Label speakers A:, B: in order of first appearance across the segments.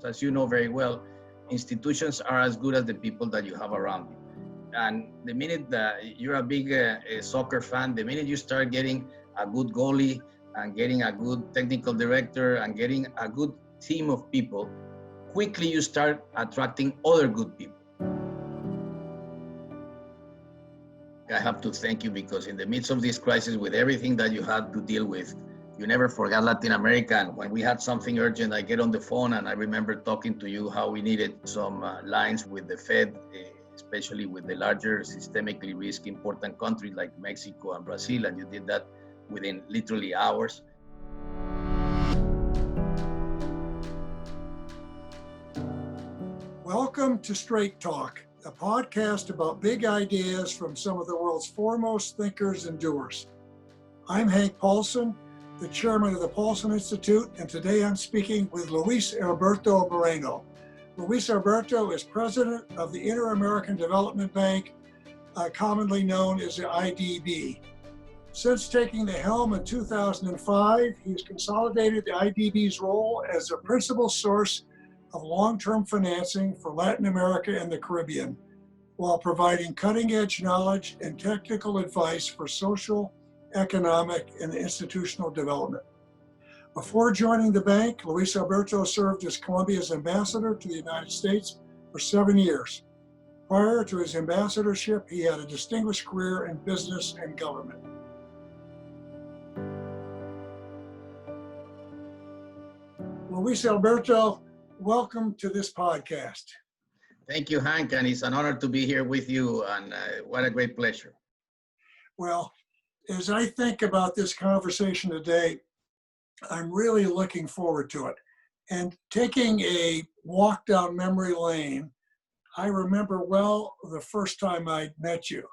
A: As you know very well, institutions are as good as the people that you have around you. And the minute that you're a big soccer fan, the minute you start getting a good goalie and getting a good technical director and getting a good team of people, quickly you start attracting other good people. I have to thank you because in the midst of this crisis, with everything that you had to deal with, you never forgot Latin America. And when we had something urgent, I get on the phone and I remember talking to you how we needed some lines with the Fed, especially with the larger systemically risk important countries like Mexico and Brazil. And you did that within literally hours.
B: Welcome to Straight Talk, a podcast about big ideas from some of the world's foremost thinkers and doers. I'm Hank Paulson, the chairman of the Paulson Institute, and today I'm speaking with Luis Alberto Moreno. Luis Alberto is president of the Inter-American Development Bank, commonly known as the IDB. Since taking the helm in 2005, he's consolidated the IDB's role as a principal source of long-term financing for Latin America and the Caribbean, while providing cutting-edge knowledge and technical advice for social, economic, and institutional development. Before joining the bank, Luis Alberto served as Colombia's ambassador to the United States for 7 years. Prior to his ambassadorship, he had a distinguished career in business and government. Luis Alberto, welcome to this podcast.
A: Thank you, Hank, and it's an honor to be here with you, and what a great pleasure.
B: Well, as I think about this conversation today, I'm really looking forward to it. And taking a walk down memory lane, I remember well the first time I met you.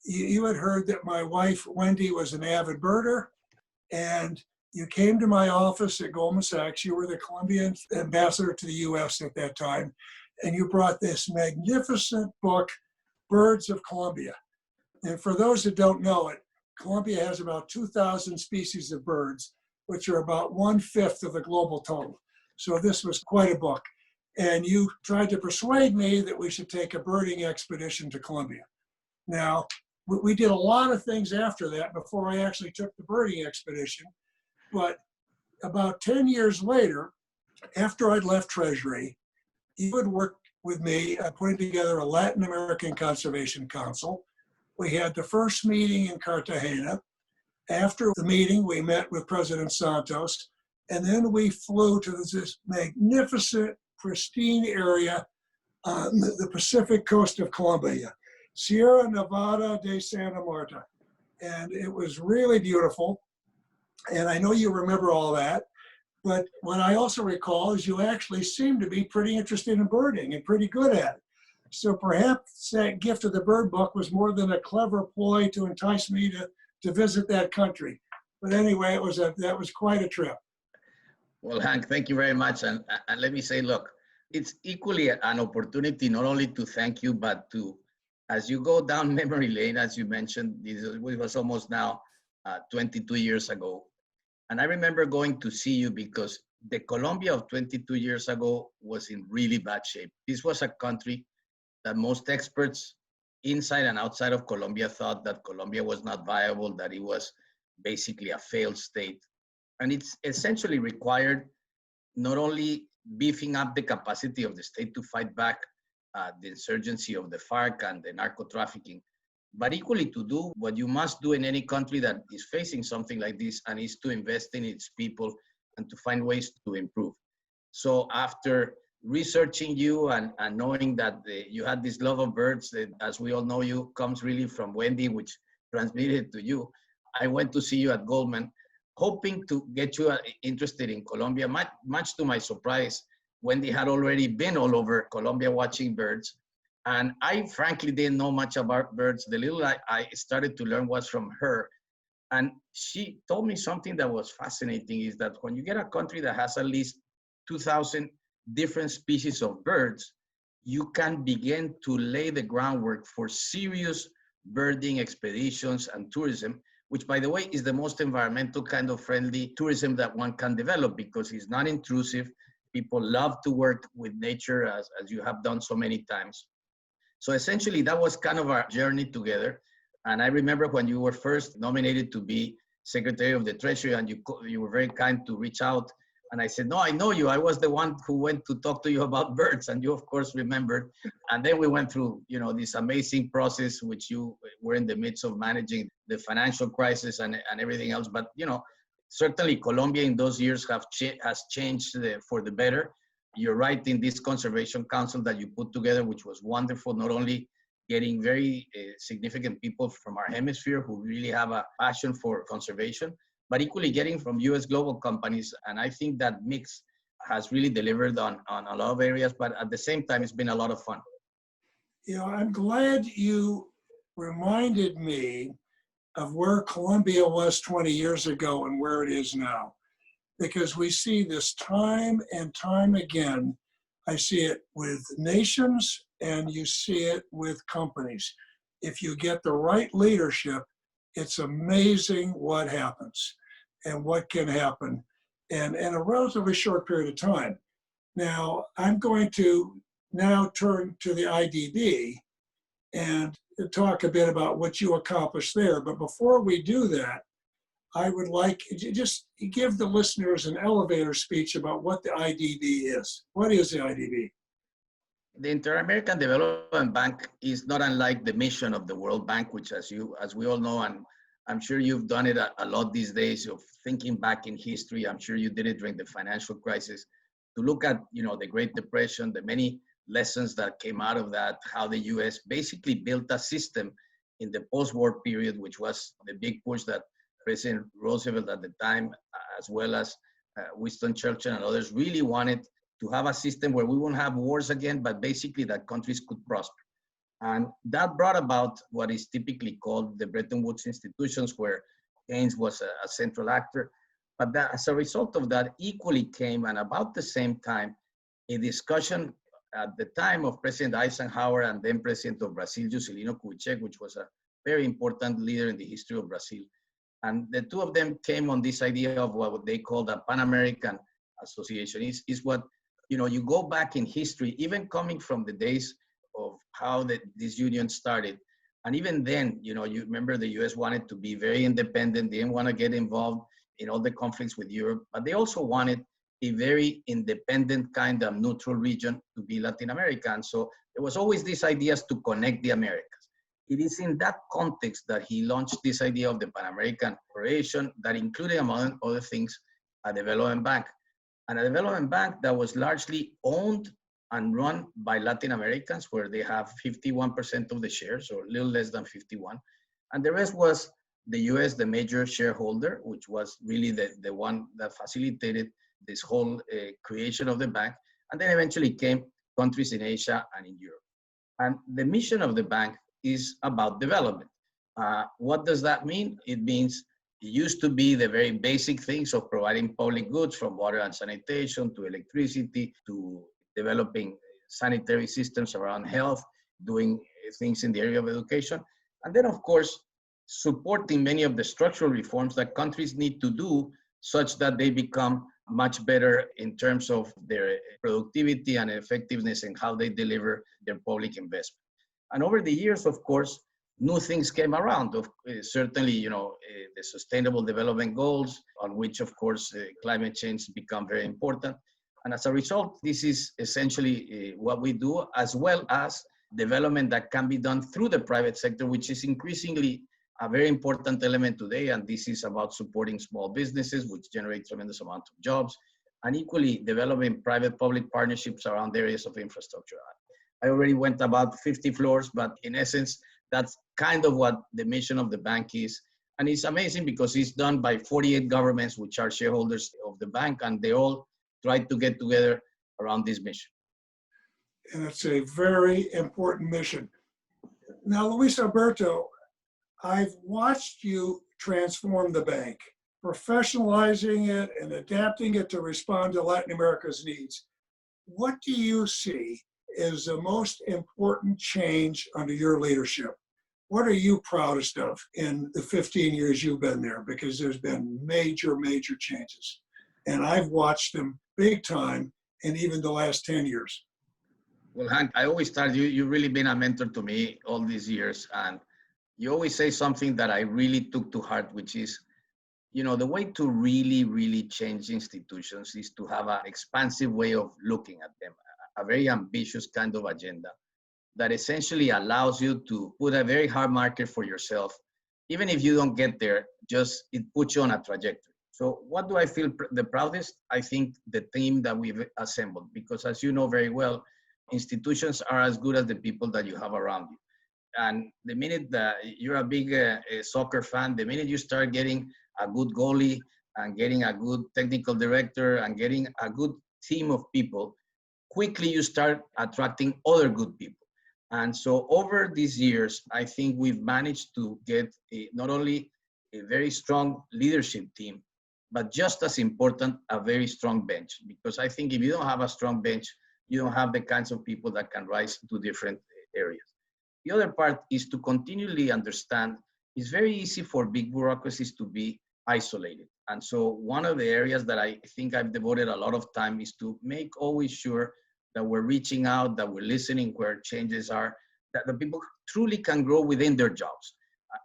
B: You had heard that my wife, Wendy, was an avid birder, and you came to my office at Goldman Sachs. You were the Colombian ambassador to the US at that time, and you brought this magnificent book, Birds of Colombia. And for those that don't know it, Colombia has about 2,000 species of birds, which are about 1/5 of the global total. So this was quite a book. And you tried to persuade me that we should take a birding expedition to Colombia. Now, we did a lot of things after that before I actually took the birding expedition. But about 10 years later, after I'd left Treasury, you had worked with me putting together a Latin American Conservation Council. We had the first meeting in Cartagena. After the meeting, we met with President Santos, and then we flew to this magnificent, pristine area on the Pacific coast of Colombia, Sierra Nevada de Santa Marta. And it was really beautiful. And I know you remember all that, but what I also recall is you actually seem to be pretty interested in birding and pretty good at it. So perhaps that gift of the bird book was more than a clever ploy to entice me to visit that country. But anyway, that was quite a trip.
A: Well, Hank, thank you very much. And let me say, look, it's equally an opportunity not only to thank you, but to, as you go down memory lane, as you mentioned, it was almost now 22 years ago. And I remember going to see you because the Colombia of 22 years ago was in really bad shape. This was a country that most experts inside and outside of Colombia thought that Colombia was not viable, that it was basically a failed state. And it's essentially required not only beefing up the capacity of the state to fight back the insurgency of the FARC and the narco trafficking, but equally to do what you must do in any country that is facing something like this, and is to invest in its people and to find ways to improve. So after researching you and knowing that you had this love of birds that, as we all know, you comes really from Wendy, which transmitted to you, I went to see you at Goldman, hoping to get you interested in Colombia. Much to my surprise, Wendy had already been all over Colombia watching birds. And I frankly didn't know much about birds. The little I started to learn was from her. And she told me something that was fascinating, is that when you get a country that has at least 2,000 different species of birds, you can begin to lay the groundwork for serious birding expeditions and tourism, which, by the way, is the most environmental kind of friendly tourism that one can develop because it's not intrusive. People love to work with nature as you have done so many times. So essentially, that was kind of our journey together. And I remember when you were first nominated to be Secretary of the Treasury, and you were very kind to reach out. And I said, no, I know you. I was the one who went to talk to you about birds. And you, of course, remembered. And then we went through, this amazing process, which you were in the midst of managing the financial crisis and everything else. But, certainly Colombia in those years has changed for the better. You're right in this conservation council that you put together, which was wonderful, not only getting very significant people from our hemisphere who really have a passion for conservation, but equally getting from US global companies. And I think that mix has really delivered on a lot of areas, but at the same time, it's been a lot of fun.
B: I'm glad you reminded me of where Colombia was 20 years ago and where it is now, because we see this time and time again. I see it with nations and you see it with companies. If you get the right leadership, it's amazing what happens and what can happen in a relatively short period of time. Now, I'm going to now turn to the IDB and talk a bit about what you accomplished there. But before we do that, I would like to just give the listeners an elevator speech about what the IDB is. What is the IDB?
A: The Inter-American Development Bank is not unlike the mission of the World Bank, which as we all know, and I'm sure you've done it a lot these days of thinking back in history. I'm sure you did it during the financial crisis to look at, the Great Depression, the many lessons that came out of that, how the US basically built a system in the post-war period, which was the big push that President Roosevelt at the time, as well as Winston Churchill and others really wanted to have a system where we won't have wars again, but basically that countries could prosper. And that brought about what is typically called the Bretton Woods institutions, where Keynes was a central actor. But that, as a result of that, equally came, and about the same time, a discussion at the time of President Eisenhower and then President of Brazil, Juscelino Kubitschek, which was a very important leader in the history of Brazil. And the two of them came on this idea of what they called a Pan-American Association. Is what, you go back in history, even coming from the days of how this union started. And even then, you remember the US wanted to be very independent. They didn't want to get involved in all the conflicts with Europe, but they also wanted a very independent kind of neutral region to be Latin America. And so there was always these ideas to connect the Americas. It is in that context that he launched this idea of the Pan-American Corporation that included, among other things, a development bank. And a development bank that was largely owned and run by Latin Americans, where they have 51% of the shares, or a little less than 51. And the rest was the US, the major shareholder, which was really the one that facilitated this whole creation of the bank. And then eventually came countries in Asia and in Europe. And the mission of the bank is about development. What does that mean? It means it used to be the very basic things of providing public goods, from water and sanitation to electricity to developing sanitary systems around health, doing things in the area of education. And then, of course, supporting many of the structural reforms that countries need to do such that they become much better in terms of their productivity and effectiveness and how they deliver their public investment. And over the years, of course, new things came around. Certainly, the Sustainable Development Goals, on which, of course, climate change become very important. And as a result, this is essentially what we do, as well as development that can be done through the private sector, which is increasingly a very important element today. And this is about supporting small businesses, which generate tremendous amount of jobs, and equally developing private-public partnerships around areas of infrastructure. I already went about 50 floors, but in essence, that's kind of what the mission of the bank is. And it's amazing because it's done by 48 governments, which are shareholders of the bank, and they all try to get together around this mission.
B: And it's a very important mission. Now, Luis Alberto, I've watched you transform the bank, professionalizing it and adapting it to respond to Latin America's needs. What do you see is the most important change under your leadership? What are you proudest of in the 15 years you've been there? Because there's been major, major changes. And I've watched them big time, and even the last 10 years.
A: Well, Hank, I always start, you've really been a mentor to me all these years. And you always say something that I really took to heart, which is, the way to really, really change institutions is to have an expansive way of looking at them, a very ambitious kind of agenda that essentially allows you to put a very hard marker for yourself. Even if you don't get there, just it puts you on a trajectory. So what do I feel the proudest? I think the team that we've assembled, because as you know very well, institutions are as good as the people that you have around you. And the minute that you're a big soccer fan, the minute you start getting a good goalie and getting a good technical director and getting a good team of people, quickly you start attracting other good people. And so over these years, I think we've managed to get not only a very strong leadership team, but just as important, a very strong bench. Because I think if you don't have a strong bench, you don't have the kinds of people that can rise to different areas. The other part is to continually understand it's very easy for big bureaucracies to be isolated. And so one of the areas that I think I've devoted a lot of time is to make always sure that we're reaching out, that we're listening where changes are, that the people truly can grow within their jobs.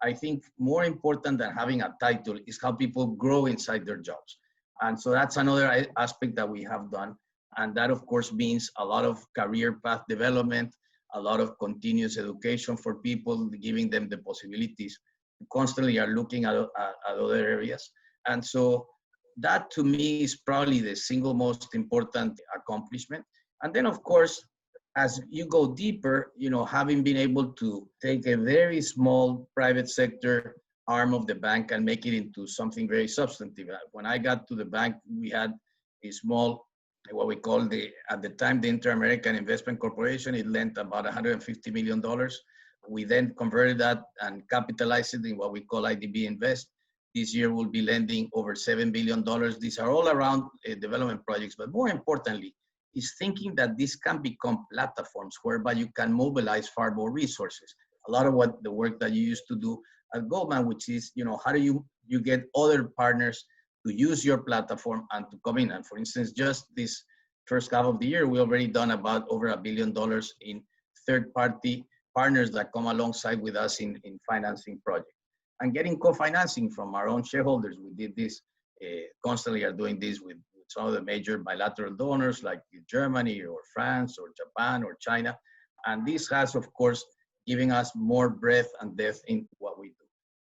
A: I think more important than having a title is how people grow inside their jobs. And so that's another aspect that we have done. And that, of course, means a lot of career path development, a lot of continuous education for people, giving them the possibilities. We constantly are looking at other areas. And so that, to me, is probably the single most important accomplishment. And then, of course, as you go deeper, having been able to take a very small private sector arm of the bank and make it into something very substantive. When I got to the bank, we had a small, what we call at the time, the Inter-American Investment Corporation. It lent about $150 million. We then converted that and capitalized it in what we call IDB Invest. This year we'll be lending over $7 billion. These are all around development projects, but more importantly, is thinking that this can become platforms whereby you can mobilize far more resources. A lot of what the work that you used to do at Goldman, which is, how do you get other partners to use your platform and to come in. And for instance, just this first half of the year, we already done about over $1 billion in third-party partners that come alongside with us in financing projects. And getting co-financing from our own shareholders. We did this, constantly are doing this with some of the major bilateral donors like Germany or France or Japan or China. And this has, of course, given us more breadth and depth into what we do.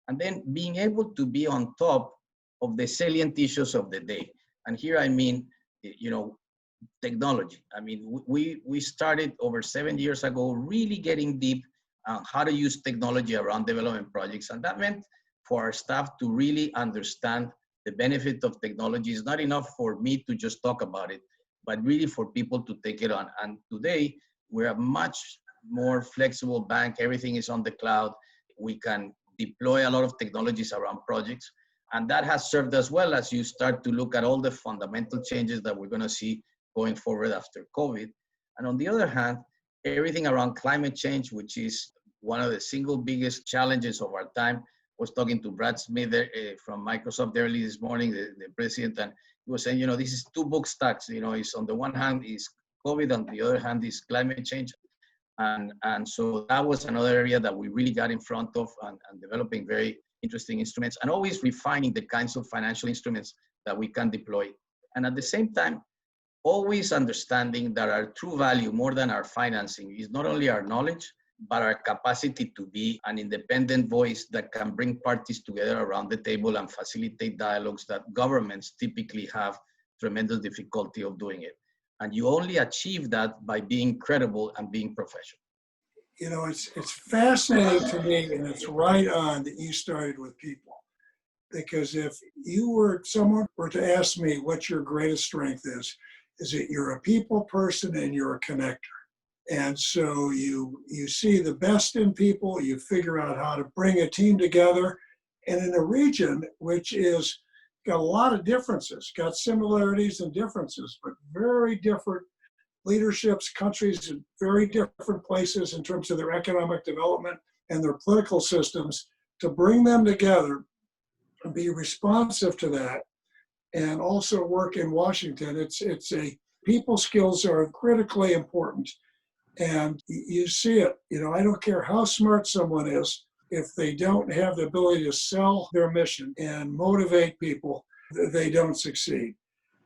A: And then being able to be on top of the salient issues of the day. And here I mean, technology. I mean, we started over 7 years ago really getting deep on how to use technology around development projects. And that meant for our staff to really understand the benefit of technology. Is not enough for me to just talk about it, but really for people to take it on. And today, we're a much more flexible bank. Everything is on the cloud. We can deploy a lot of technologies around projects. And that has served us well as you start to look at all the fundamental changes that we're going to see going forward after COVID. And on the other hand, everything around climate change, which is one of the single biggest challenges of our time. Was talking to Brad Smith from Microsoft early this morning, the president, and he was saying, this is two book stacks. It's on the one hand is COVID, on the other hand is climate change. And so that was another area that we really got in front of and developing very interesting instruments and always refining the kinds of financial instruments that we can deploy. And at the same time, always understanding that our true value, more than our financing, is not only our knowledge, but our capacity to be an independent voice that can bring parties together around the table and facilitate dialogues that governments typically have tremendous difficulty of doing it. And you only achieve that by being credible and being professional.
B: It's fascinating to me, and it's right on that you started with people. Because if someone were to ask me what your greatest strength is that you're a people person and you're a connector. And so you see the best in people, you figure out how to bring a team together. And in a region which is got a lot of differences, got similarities and differences, but very different leaderships, countries in very different places in terms of their economic development and their political systems, to bring them together and be responsive to that and also work in Washington. It's a People skills are critically important. And you see it, I don't care how smart someone is, if they don't have the ability to sell their mission and motivate people, they don't succeed.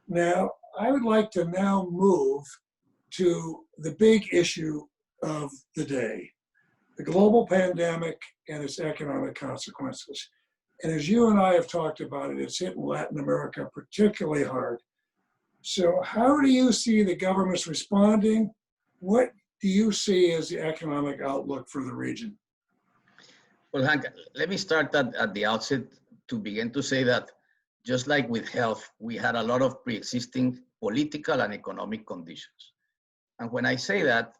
B: Now, I would like to now move to the big issue of the day, the global pandemic and its economic consequences. And as you and I have talked about it, it's hit Latin America particularly hard. So how do you see the governments responding? What do you see as the economic outlook for the region?
A: Well, Hank, let me start at the outset to begin to say that just like with health, we had a lot of pre-existing political and economic conditions. And when I say that,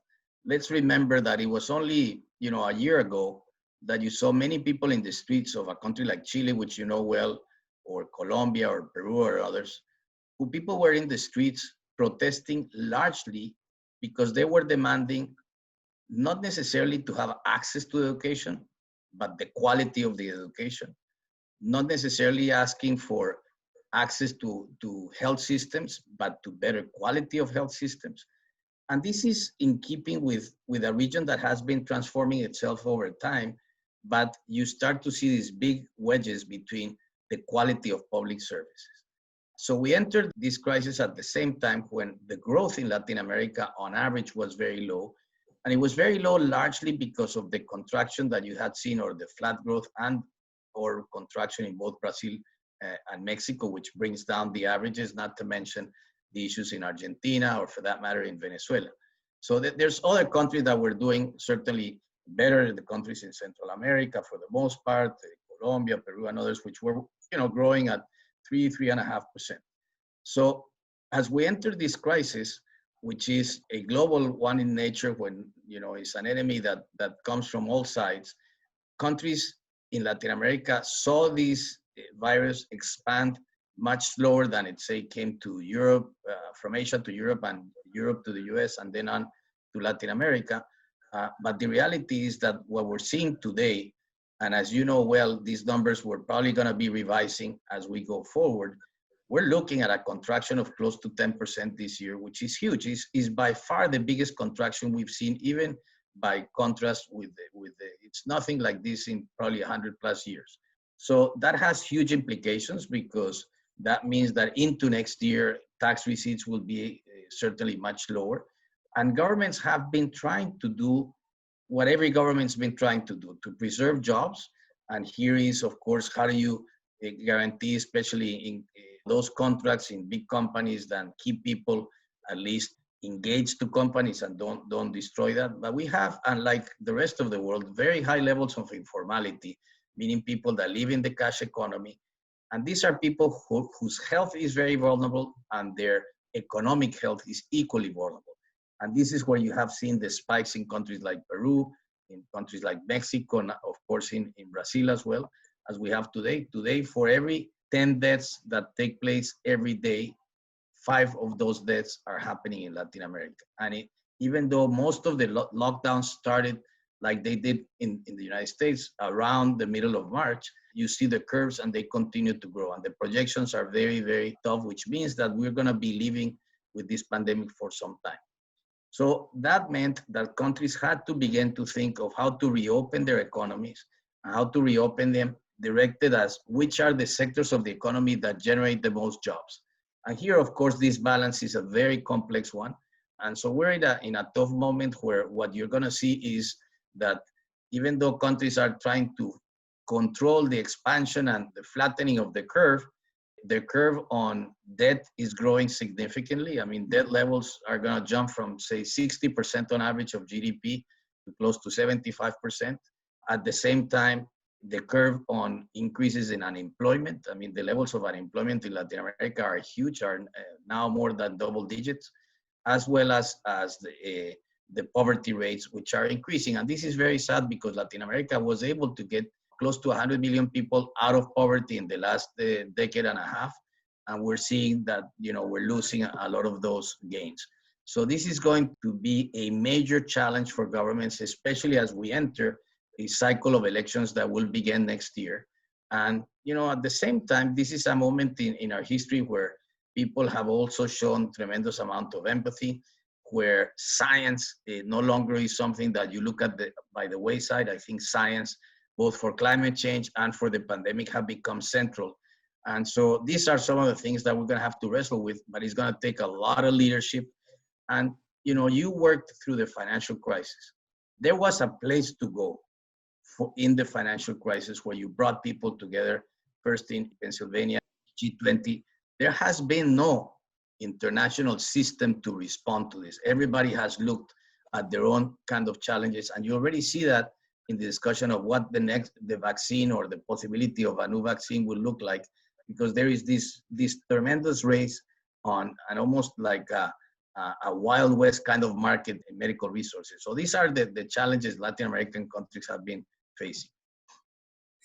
A: let's remember that it was only, a year ago that you saw many people in the streets of a country like Chile, which you know well, or Colombia or Peru or others, who people were in the streets protesting largely because they were demanding not necessarily to have access to education, but the quality of the education, not necessarily asking for access to health systems, but to better quality of health systems. And this is in keeping with a region that has been transforming itself over time, but you start to see these big wedges between the quality of public services. So we entered this crisis at the same time when the growth in Latin America on average was very low. And it was very low largely because of the contraction that you had seen, or the flat growth and or contraction in both Brazil and Mexico, which brings down the averages, not to mention the issues in Argentina, or for that matter, in Venezuela. So there's other countries that were doing certainly better, the countries in Central America for the most part, Colombia, Peru, and others, which were growing at 3.5%. So as we enter this crisis, which is a global one in nature, when it's an enemy that comes from all sides, countries in Latin America saw this virus expand much slower than it came to Europe, from Asia to Europe, and Europe to the US, and then on to Latin America. But the reality is that what we're seeing today, and as you know well, these numbers we're probably going to be revising as we go forward. We're looking at a contraction of close to 10% this year, which is huge. Is by far the biggest contraction we've seen, even by contrast with it's nothing like this in probably 100 plus years. So that has huge implications, because that means that into next year, tax receipts will be certainly much lower. And governments have been trying to do what every government's been trying to do, to preserve jobs. And here is, of course, how do you guarantee, especially in those contracts in big companies, that keep people at least engaged to companies and don't destroy that. But we have, unlike the rest of the world, very high levels of informality, meaning people that live in the cash economy. And these are people whose health is very vulnerable, and their economic health is equally vulnerable. And this is where you have seen the spikes in countries like Peru, in countries like Mexico, and of course in Brazil as well, as we have today. Today, for every 10 deaths that take place every day, 5 of those deaths are happening in Latin America. And even though most of the lockdowns started like they did in the United States around the middle of March, you see the curves and they continue to grow. And the projections are very, very tough, which means that we're going to be living with this pandemic for some time. So that meant that countries had to begin to think of how to reopen their economies, and how to reopen them directed as which are the sectors of the economy that generate the most jobs. And here, of course, this balance is a very complex one. And so we're in a tough moment where what you're going to see is that even though countries are trying to control the expansion and the flattening of the curve on debt is growing significantly. I mean, debt levels are going to jump from, say, 60% on average of GDP to close to 75%. At the same time, the curve on increases in unemployment. I mean, the levels of unemployment in Latin America are huge, are now more than double digits, as well as the poverty rates, which are increasing. And this is very sad, because Latin America was able to get close to 100 million people out of poverty in the last decade and a half. And we're seeing that, we're losing a lot of those gains. So this is going to be a major challenge for governments, especially as we enter a cycle of elections that will begin next year. And, at the same time, this is a moment in our history where people have also shown tremendous amount of empathy, where science no longer is something that you look at by the wayside. I think science, both for climate change and for the pandemic, have become central. And so these are some of the things that we're going to have to wrestle with, but it's going to take a lot of leadership. And, you know, you worked through the financial crisis. There was a place to go in the financial crisis where you brought people together, first in Pennsylvania, G20. There has been no international system to respond to this. Everybody has looked at their own kind of challenges, and you already see that in the discussion of what the vaccine or the possibility of a new vaccine will look like, because there is this tremendous race on and almost like a Wild West kind of market in medical resources. So these are the challenges Latin American countries have been facing.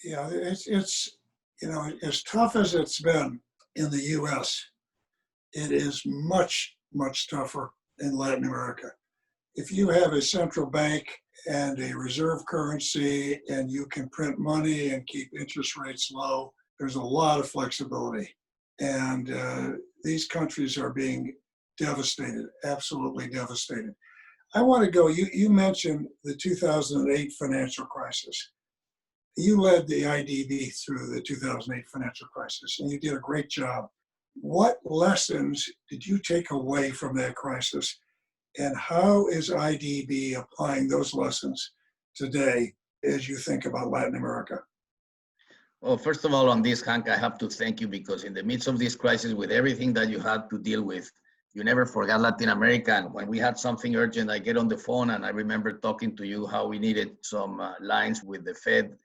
B: Yeah, it's you know, as tough as it's been in the U.S., it is much, much tougher in Latin America. If you have a central bank and a reserve currency and you can print money and keep interest rates low, there's a lot of flexibility. And these countries are being devastated, absolutely devastated. I want to go, you mentioned the 2008 financial crisis. You led the IDB through the 2008 financial crisis, and you did a great job. What lessons did you take away from that crisis, and how is IDB applying those lessons today as you think about Latin America?
A: Well, first of all, on this, Hank, I have to thank you, because in the midst of this crisis, with everything that you had to deal with, you never forgot Latin America. And when we had something urgent, I get on the phone, and I remember talking to you how we needed some lines with the Fed,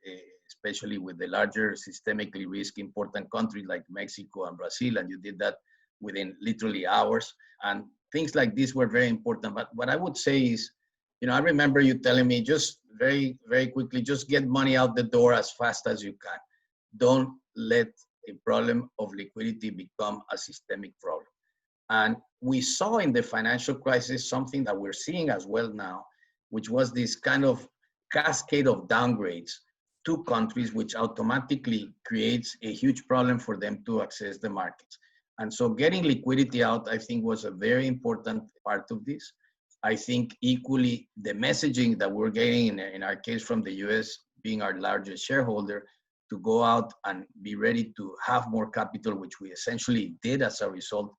A: especially with the larger systemically risk important countries like Mexico and Brazil. And you did that within literally hours. And things like this were very important. But what I would say is, you know, I remember you telling me just very, very quickly, just get money out the door as fast as you can. Don't let a problem of liquidity become a systemic problem. And we saw in the financial crisis something that we're seeing as well now, which was this kind of cascade of downgrades to countries, which automatically creates a huge problem for them to access the markets. And so getting liquidity out, I think, was a very important part of this. I think equally the messaging that we're getting in our case from the US, being our largest shareholder, to go out and be ready to have more capital, which we essentially did as a result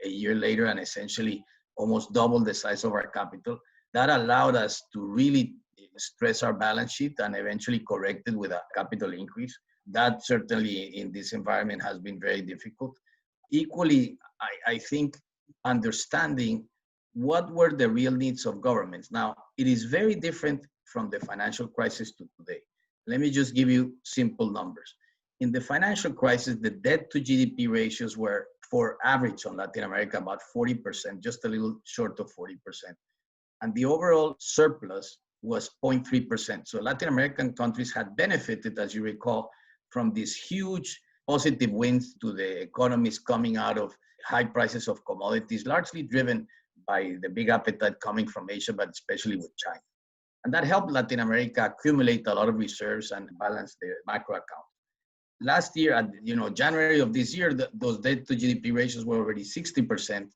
A: a year later, and essentially almost double the size of our capital. That allowed us to really stress our balance sheet and eventually correct it with a capital increase. That certainly in this environment has been very difficult. Equally, I think understanding what were the real needs of governments. Now, it is very different from the financial crisis to today. Let me just give you simple numbers. In the financial crisis, the debt to GDP ratios were, for average on Latin America, about 40%, just a little short of 40%. And the overall surplus was 0.3%. So Latin American countries had benefited, as you recall, from these huge positive winds to the economies coming out of high prices of commodities, largely driven by the big appetite coming from Asia, but especially with China. And that helped Latin America accumulate a lot of reserves and balance their macro account. Last year, at January of this year, those debt to GDP ratios were already 60%,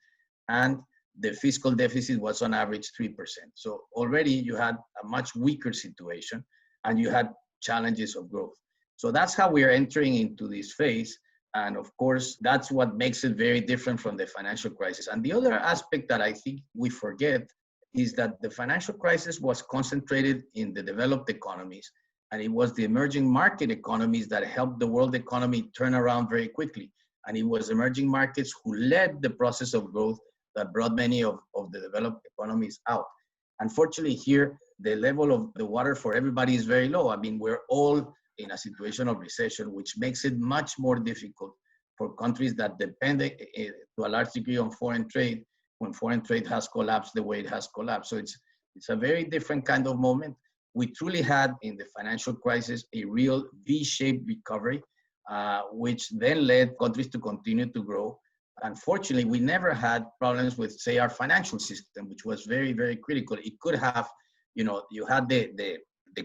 A: and the fiscal deficit was on average 3%. So already you had a much weaker situation, and you had challenges of growth. So that's how we are entering into this phase. And of course, that's what makes it very different from the financial crisis. And the other aspect that I think we forget is that the financial crisis was concentrated in the developed economies, and it was the emerging market economies that helped the world economy turn around very quickly. And it was emerging markets who led the process of growth that brought many of the developed economies out. Unfortunately, here, the level of the water for everybody is very low. I mean, we're all in a situation of recession, which makes it much more difficult for countries that depend to a large degree on foreign trade, when foreign trade has collapsed the way it has collapsed. So it's a very different kind of moment. We truly had in the financial crisis a real V-shaped recovery, which then led countries to continue to grow. Unfortunately, we never had problems with, say, our financial system, which was very, very critical. It could have, you had the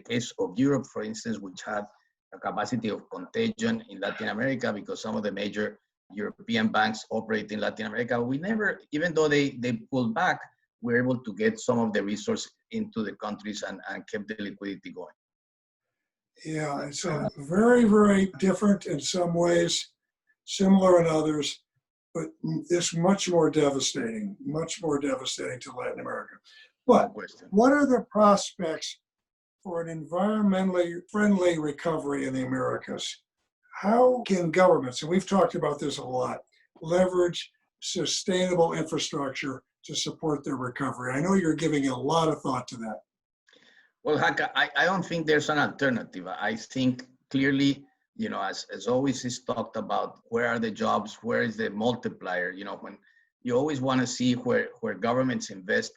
A: case of Europe, for instance, which had a capacity of contagion in Latin America because some of the major European banks operate in Latin America. We never, even though they pulled back, we're able to get some of the resources into the countries and kept the liquidity going.
B: Yeah, it's very, very different in some ways, similar in others, but it's much more devastating to Latin America. But what are the prospects for an environmentally friendly recovery in the Americas? How can governments, and we've talked about this a lot, leverage sustainable infrastructure to support their recovery? I know you're giving a lot of thought to that.
A: Well, Hank, I don't think there's an alternative. I think clearly, as always is talked about, where are the jobs, where is the multiplier? When you always want to see where governments invest,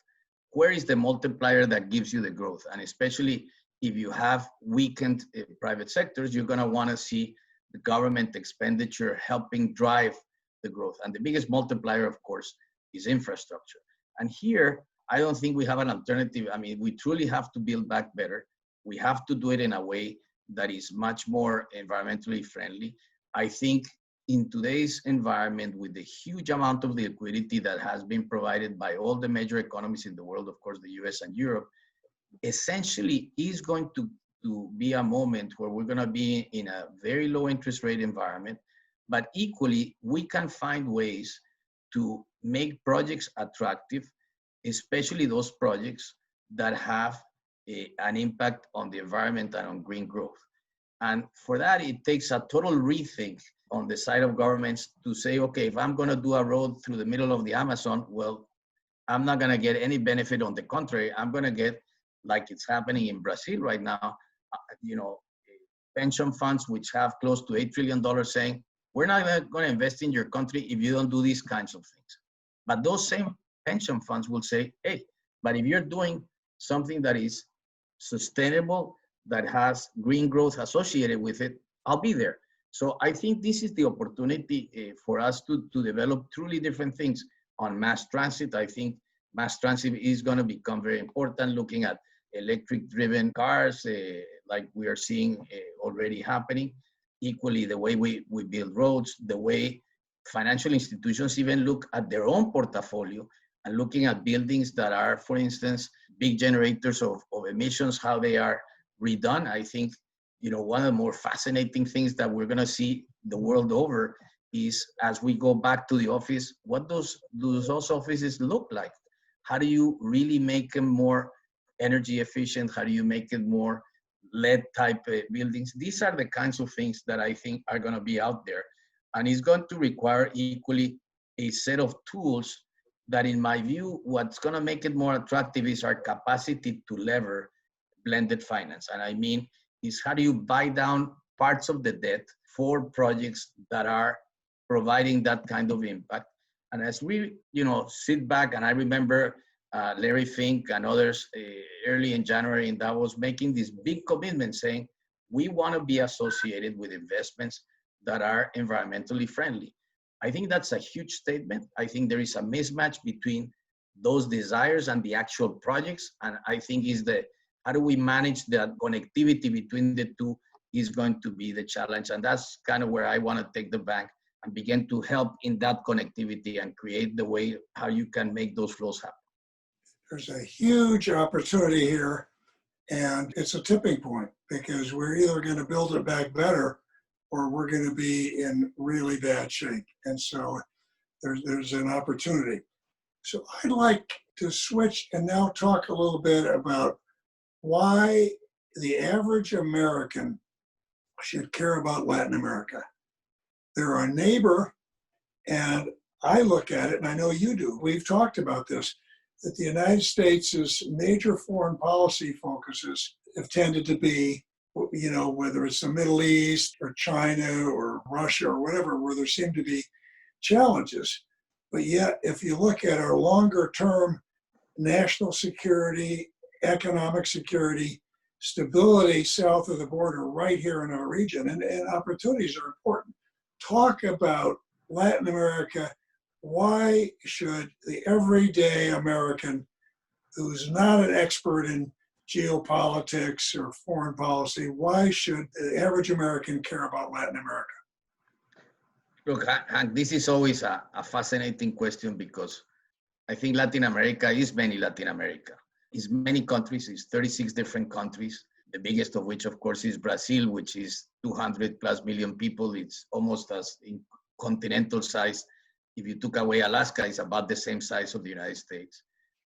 A: where is the multiplier that gives you the growth? And especially if you have weakened private sectors, you're going to want to see the government expenditure helping drive the growth. And the biggest multiplier, of course, is infrastructure. And here, I don't think we have an alternative. I mean, we truly have to build back better. We have to do it in a way that is much more environmentally friendly. I think in today's environment, with the huge amount of liquidity that has been provided by all the major economies in the world, of course, the US and Europe, essentially is going to be a moment where we're going to be in a very low interest rate environment, but equally, we can find ways to make projects attractive, especially those projects that have an impact on the environment and on green growth. And for that, it takes a total rethink on the side of governments to say, okay, if I'm going to do a road through the middle of the Amazon, well, I'm not going to get any benefit. On the contrary, I'm going to get, like it's happening in Brazil right now, pension funds which have close to $8 trillion saying, we're not going to invest in your country if you don't do these kinds of things. But those same pension funds will say, hey, but if you're doing something that is sustainable, that has green growth associated with it, I'll be there. So I think this is the opportunity for us to develop truly different things. On mass transit, I think mass transit is going to become very important, looking at electric driven cars like we are seeing already happening. Equally, the way we build roads, the way financial institutions even look at their own portfolio and looking at buildings that are, for instance, big generators of emissions, how they are redone. I think, one of the more fascinating things that we're going to see the world over is, as we go back to the office, what those offices look like? How do you really make them more energy efficient? How do you make it more LED type buildings? These are the kinds of things that I think are going to be out there. And it's going to require equally a set of tools that, in my view, what's going to make it more attractive is our capacity to lever blended finance. And I mean, is how do you buy down parts of the debt for projects that are providing that kind of impact? And as we, sit back, and I remember Larry Fink and others early in January in Davos making this big commitment saying, we want to be associated with investments that are environmentally friendly. I think that's a huge statement. I think there is a mismatch between those desires and the actual projects. And I think how do we manage that connectivity between the two is going to be the challenge. And that's kind of where I want to take the bank and begin to help in that connectivity and create the way how you can make those flows happen.
B: There's a huge opportunity here, and it's a tipping point because we're either going to build it back better or we're going to be in really bad shape. And so there's an opportunity. So I'd like to switch and now talk a little bit about why the average American should care about Latin America. They're our neighbor, and I look at it, and I know you do. We've talked about this, that the United States' major foreign policy focuses have tended to be, whether it's the Middle East or China or Russia or whatever, where there seem to be challenges. But yet, if you look at our longer term national security, economic security, stability south of the border right here in our region, and opportunities are important. Talk about Latin America. Why should the everyday American who's not an expert in geopolitics or foreign policy, why should the average American care about Latin America?
A: Look, Hank, this is always a fascinating question because I think Latin America is many Latin America. It's many countries, it's 36 different countries. The biggest of which, of course, is Brazil, which is 200 plus million people. It's almost as in continental size. If you took away Alaska, it's about the same size of the United States.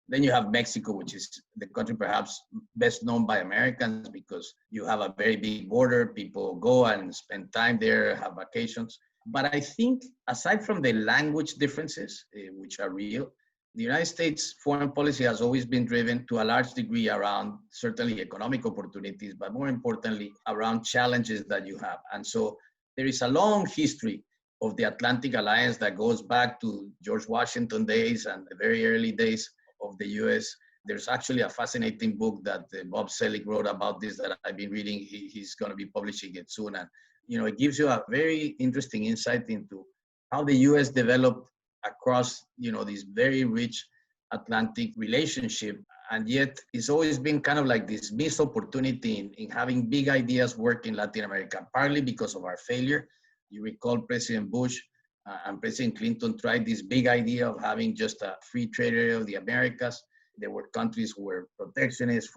A: Then you have Mexico, which is the country perhaps best known by Americans because you have a very big border. People go and spend time there, have vacations. But I think aside from the language differences, which are real, the United States foreign policy has always been driven to a large degree around certainly economic opportunities, but more importantly, around challenges that you have. And so there is a long history of the Atlantic Alliance that goes back to George Washington days and the very early days of the US. There's actually a fascinating book that Bob Selig wrote about this that I've been reading. He's going to be publishing it soon. And, it gives you a very interesting insight into how the US developed across, this very rich Atlantic relationship. And yet it's always been kind of like this missed opportunity in having big ideas work in Latin America, partly because of our failure. You recall President Bush and President Clinton tried this big idea of having just a free trade area of the Americas. There were countries who were protectionist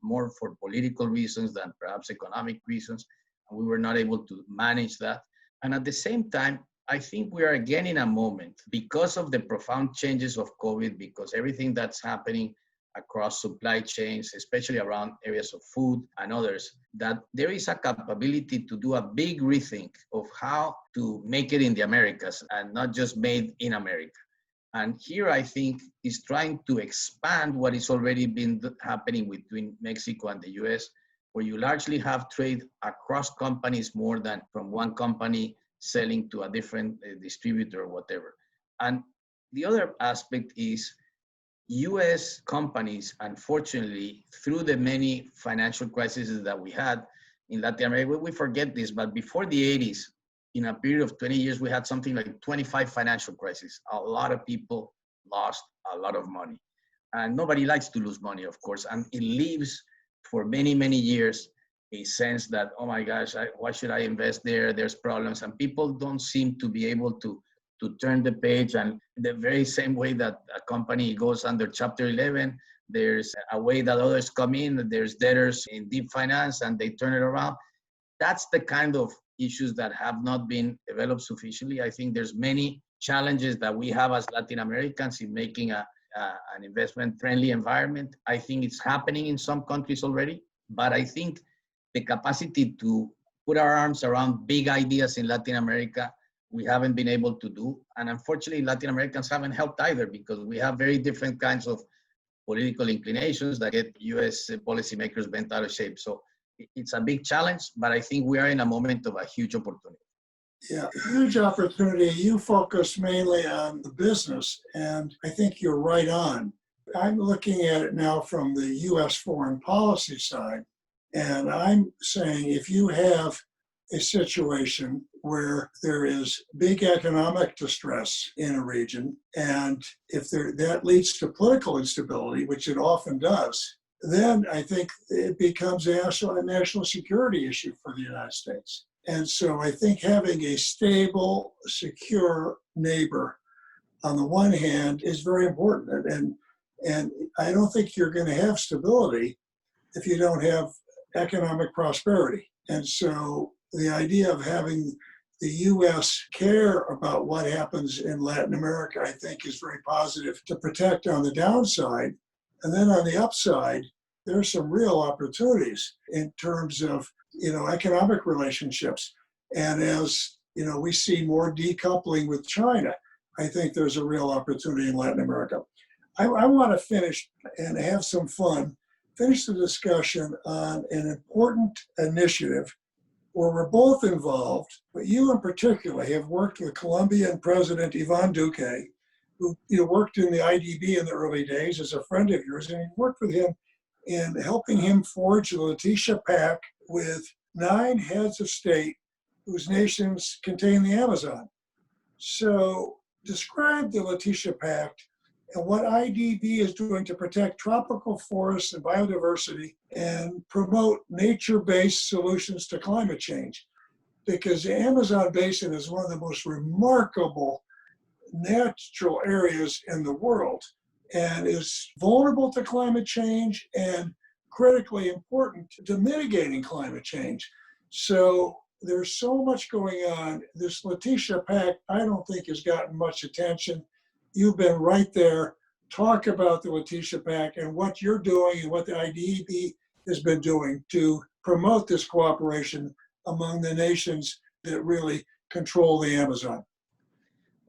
A: more for political reasons than perhaps economic reasons. And we were not able to manage that. And at the same time, I think we are again in a moment because of the profound changes of COVID, because everything that's happening across supply chains, especially around areas of food and others, that there is a capability to do a big rethink of how to make it in the Americas and not just made in America. And here I think is trying to expand what is already been happening between Mexico and the US, where you largely have trade across companies more than from one company selling to a different distributor or whatever. And the other aspect is US companies, unfortunately, through the many financial crises that we had in Latin America, we forget this, but before the 80s, in a period of 20 years, we had something like 25 financial crises. A lot of people lost a lot of money. And nobody likes to lose money, of course. And it leaves for many, many years a sense that, oh my gosh, why should I invest there? There's problems. And people don't seem to be able to turn the page. And the very same way that a company goes under Chapter 11, there's a way that others come in, there's debtors in deep finance and they turn it around. That's the kind of issues that have not been developed sufficiently. I think there's many challenges that we have as Latin Americans in making an investment-friendly environment. I think it's happening in some countries already, but I think the capacity to put our arms around big ideas in Latin America, we haven't been able to do. And unfortunately, Latin Americans haven't helped either because we have very different kinds of political inclinations that get US policymakers bent out of shape. So it's a big challenge, but I think we are in a moment of a huge opportunity.
B: Yeah, huge opportunity. You focus mainly on the business, and I think you're right on. I'm looking at it now from the US foreign policy side, and I'm saying if you have a situation where there is big economic distress in a region, and if that leads to political instability, which it often does, then I think it becomes a national security issue for the United States. And so I think having a stable, secure neighbor on the one hand is very important. And I don't think you're going to have stability if you don't have economic prosperity. And so the idea of having the U.S. care about what happens in Latin America, I think, is very positive to protect on the downside. And then on the upside, there's some real opportunities in terms of, economic relationships. And as, we see more decoupling with China, I think there's a real opportunity in Latin America. I want to finish and have some fun, finish the discussion on an important initiative where we're both involved, but you in particular have worked with Colombian President Ivan Duque, who worked in the IDB in the early days as a friend of yours, and you worked with him in helping him forge the Leticia Pact with 9 heads of state whose nations contain the Amazon. So describe the Leticia Pact and what IDB is doing to protect tropical forests and biodiversity and promote nature-based solutions to climate change. because the Amazon basin is one of the most remarkable natural areas in the world and is vulnerable to climate change and critically important to mitigating climate change. So there's so much going on. This Letitia Pack, I don't think has gotten much attention. You've been right there. Talk about the Letitia Pack and what you're doing and what the IDEB has been doing to promote this cooperation among the nations that really control the Amazon.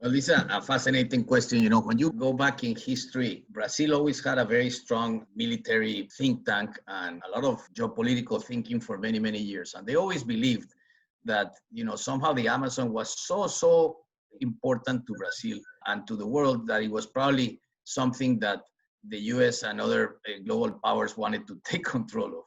A: Well, this is a fascinating question. You know, when you go back in history, Brazil always had a very strong military think tank and a lot of geopolitical thinking for many, many years. And they always believed that, you know, somehow the Amazon was so important to Brazil and to the world that it was probably something that the US and other global powers wanted to take control of.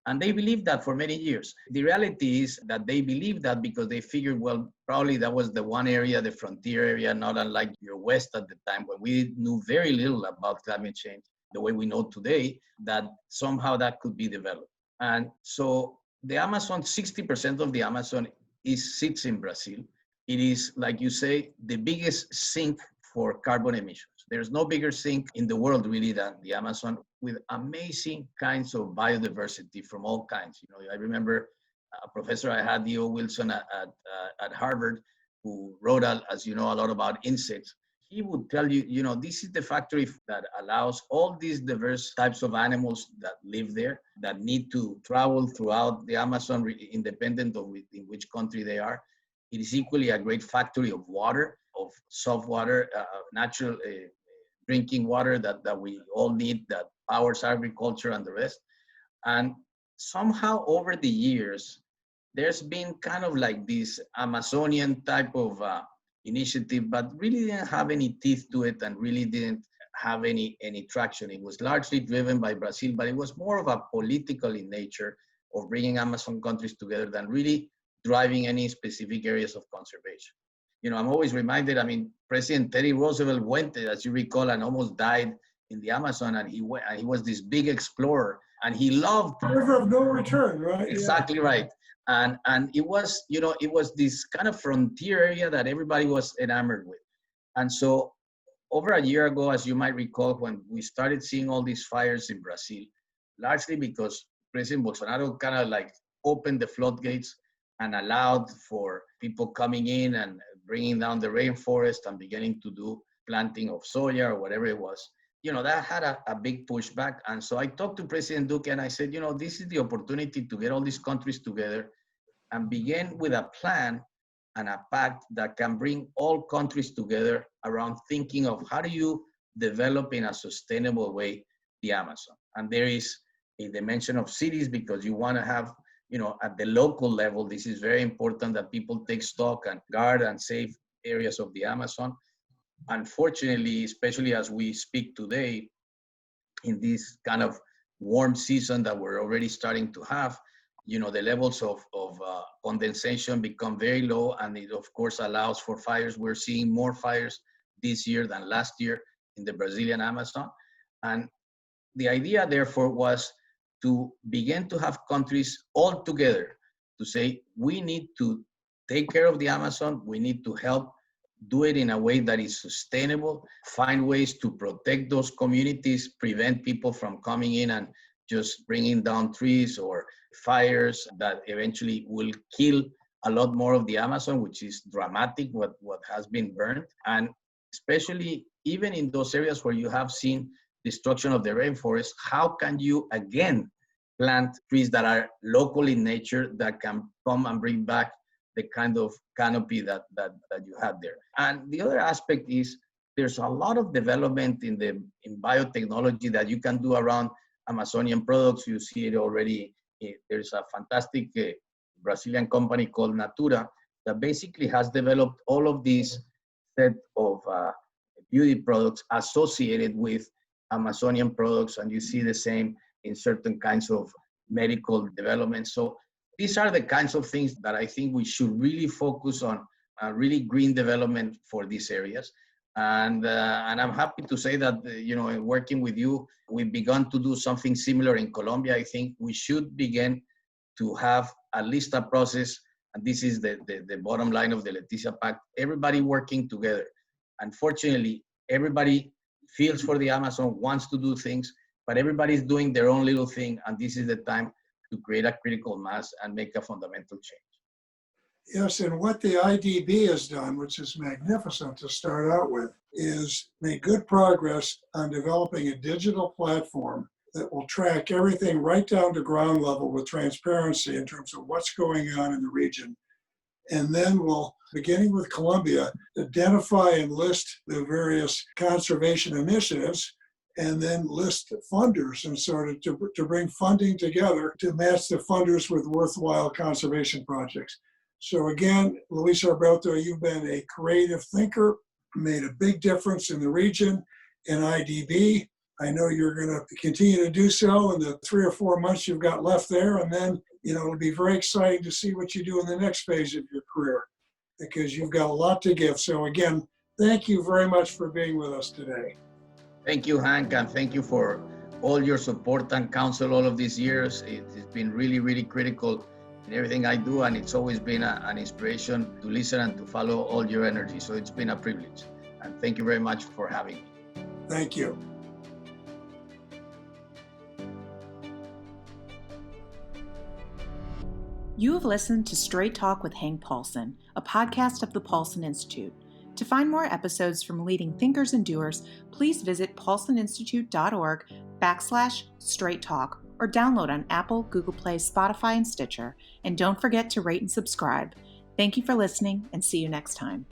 A: And they believed that for many years. The reality is that they believed that because they figured, well, probably that was the one area, the frontier area, not unlike your West at the time, when we knew very little about climate change, the way we know today, that somehow that could be developed. And so the Amazon, 60% of the Amazon sits in Brazil. It is, like you say, the biggest sink for carbon emissions. There's no bigger sink in the world really than the Amazon, with amazing kinds of biodiversity from all kinds. You know, I remember a professor I had, Leo Wilson at Harvard, who wrote, as you know, a lot about insects. He would tell you, you know, this is the factory that allows all these diverse types of animals that live there, that need to travel throughout the Amazon, independent of in which country they are. It is equally a great factory of water, of soft water, natural drinking water that we all need, that powers agriculture and the rest. And somehow over the years, there's been kind of like this Amazonian type of initiative, but really didn't have any teeth to it and really didn't have any traction. It was largely driven by Brazil, but it was more of a political in nature of bringing Amazon countries together than really driving any specific areas of conservation. You know, I'm always reminded, I mean, President Teddy Roosevelt went, as you recall, and almost died in the Amazon, and he was this big explorer, and he loved—
B: River of no return, right?
A: Exactly, yeah. Right. And it was, you know, it was this kind of frontier area that everybody was enamored with. And so over a year ago, as you might recall, when we started seeing all these fires in Brazil, largely because President Bolsonaro kind of like opened the floodgates and allowed for people coming in and bringing down the rainforest and beginning to do planting of soya or whatever it was, you know, that had a big pushback. And so I talked to President Duque and I said, you know, this is the opportunity to get all these countries together and begin with a plan and a pact that can bring all countries together around thinking of how do you develop in a sustainable way the Amazon. And there is a dimension of cities, because you want to have, you know, at the local level, this is very important that people take stock and guard and save areas of the Amazon. Unfortunately, especially as we speak today, in this kind of warm season that we're already starting to have, you know, the levels of condensation become very low, and it of course allows for fires. We're seeing more fires this year than last year in the Brazilian Amazon. And the idea, therefore, was to begin to have countries all together to say, we need to take care of the Amazon, we need to help do it in a way that is sustainable, find ways to protect those communities, prevent people from coming in and just bringing down trees or fires that eventually will kill a lot more of the Amazon, which is dramatic, what has been burned. And especially even in those areas where you have seen destruction of the rainforest, how can you again plant trees that are local in nature that can come and bring back the kind of canopy that you had there? And the other aspect is there's a lot of development in biotechnology that you can do around Amazonian products. You see it already. There's a fantastic Brazilian company called Natura that basically has developed all of these set of beauty products associated with Amazonian products, and you see the same in certain kinds of medical development. So these are the kinds of things that I think we should really focus on, really green development for these areas. And I'm happy to say that, you know, working with you, we've begun to do something similar in Colombia. I think we should begin to have at least a process And this is the bottom line of the Leticia Pact, everybody working together. Unfortunately, everybody feels for the Amazon, wants to do things, but everybody's doing their own little thing. And this is the time to create a critical mass and make a fundamental change.
B: Yes, and what the IDB has done, which is magnificent to start out with, is made good progress on developing a digital platform that will track everything right down to ground level with transparency in terms of what's going on in the region. And then we'll, beginning with Colombia, identify and list the various conservation initiatives and then list funders and sort of to bring funding together to match the funders with worthwhile conservation projects. So again, Luis Alberto, you've been a creative thinker, made a big difference in the region, in IDB. I know you're going to continue to do so in the 3 or 4 months you've got left there. And then, it'll be very exciting to see what you do in the next phase of your career, because you've got a lot to give. So again, thank you very much for being with us today.
A: Thank you, Hank, and thank you for all your support and counsel all of these years. It's been really, really critical in everything I do, and it's always been an inspiration to listen and to follow all your energy. So it's been a privilege, and thank you very much for having me.
B: Thank you.
C: You have listened to Straight Talk with Hank Paulson, a podcast of the Paulson Institute. To find more episodes from leading thinkers and doers, please visit paulsoninstitute.org/straight talk or download on Apple, Google Play, Spotify, and Stitcher. And don't forget to rate and subscribe. Thank you for listening, and see you next time.